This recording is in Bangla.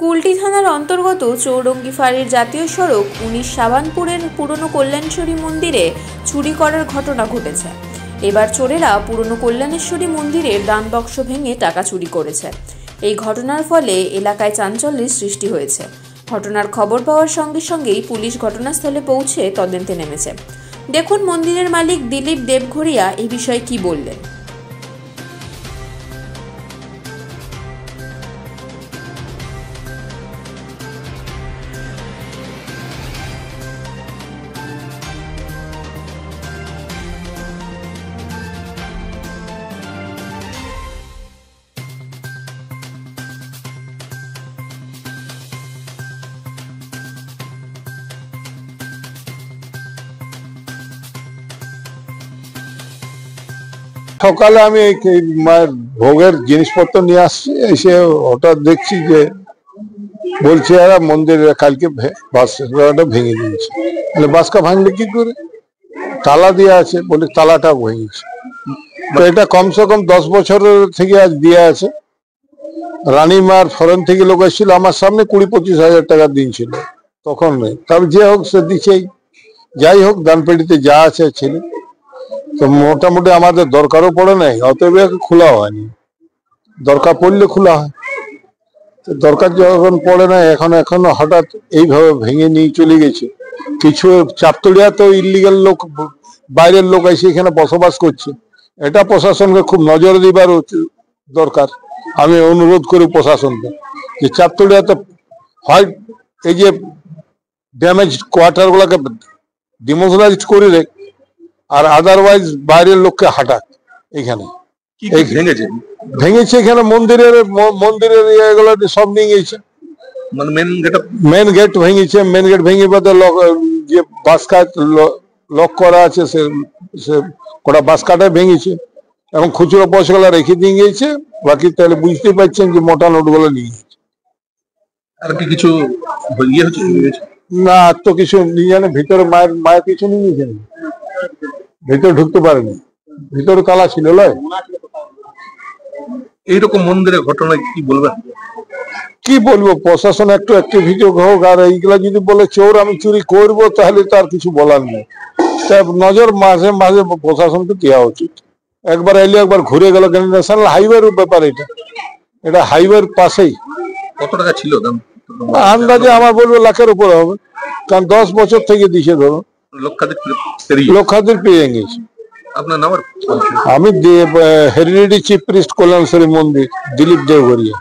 কুলটি থানার অন্তর্গত চৌরঙ্গি ফাঁড়ির জাতীয় সড়ক ১৯ সাবানপুরের পুরনো কল্যাণেশ্বরী মন্দিরে চুরি করার ঘটনা ঘটেছে। এবার চোরেরা পুরনো কল্যাণেশ্বরী মন্দিরের দান বাক্স ভেঙে টাকা চুরি করেছে। এই ঘটনার ফলে এলাকায় চাঞ্চল্যের সৃষ্টি হয়েছে। ঘটনার খবর পাওয়ার সঙ্গে সঙ্গেই পুলিশ ঘটনাস্থলে পৌঁছে তদন্তে নেমেছে। দেখুন মন্দিরের মালিক দিলীপ দেবঘরিয়া এই বিষয়ে কি বললেন। সকালে আমি মায়ের ভোগের জিনিসপত্র নিয়ে আসছি, এসে হঠাৎ দেখছি যে বলছে এরা মন্দিরে কালকে বাসটা ভেঙে দিয়েছে। বাসটা ভাঙলে কি করে? তালা দিয়ে আছে, বলে তালাটা ভেঙেছে। তো এটা কমসে কম 10 বছরের থেকে আজ দিয়ে আছে। রানীমার ফরেন থেকে লোক এসেছিল, আমার সামনে 20-25 হাজার টাকা দিন ছিল, তখন নেই। তবে যে হোক সে দিচ্ছেই, যাই হোক দানপেটিতে যা আছে ছেলে। তো মোটামুটি আমাদের দরকারও পড়ে নাই, অতএব খোলা হয়নি। দরকার পড়লে খোলা হয়, দরকার যখন পড়ে না এখনো হঠাৎ এইভাবে ভেঙে নিয়ে চলে গেছে। কিছু চাপতলিয়া তো ইলিগাল লোক, বাইরের লোক এসে এখানে বসবাস করছে। এটা প্রশাসনকে খুব নজর দিবার দরকার। আমি অনুরোধ করি প্রশাসনকে যে চাপতলিয়াতে হয় এই যে ড্যামেজ কোয়ার্টার গুলাকে ডিমোশনাইজ করে দেয়, আর আদারওয়াইজ বাইরের লোককে হাঁটাক। এখানে ভেঙেছে এখানে মন্দিরের এগুলো সব নিয়ে গেছে। মেন গেট ভেঙেছে, মেন গেট ভেঙে বাদে যে বাস কাট লক করা আছে সে গোটা বাস কাটায় ভেঙেছে এবং খুচরো পয়সাগুলো রেখে দিয়ে গিয়েছে। বাকি তাহলে বুঝতেই পারছেন যে মোটা নোট গুলো নিয়ে গেছে। আর কি কিছু না, আর তো কিছু নিয়ে জানে। ভিতরে মায়ের কিছু নিয়ে গেছেন, ভিতরে ঢুকতে পারেনি, ভিতরে তালা ছিল। এইরকম মন্দিরের ঘটনা কি বলবেন? কি বলবো, প্রশাসন একটু অ্যাক্টিভিটি হোক। আর এইগুলা যদি বলে চোর আমি চুরি করবো, তাহলে তার কিছু বলার নেই। নজর মাঝে মাঝে প্রশাসনকে দেওয়া উচিত। একবার এলে একবার ঘুরে গেল, ন্যাশনাল হাইওয়ের ব্যাপার। এটা হাইওয়ের পাশেই। কত টাকা ছিল দাম? আন্দাজে আমার বলবো লাখের উপরে হবে, কারণ 10 বছর থেকে দিছে। ধরো লক্ষাধিক পেয়ে গেছে। আপনার নাম? আমি হেরিডিটি চিফ প্রিস্ট কল্যাণেশ্বরী মন্দির, দিলীপ দেবঘরিয়া।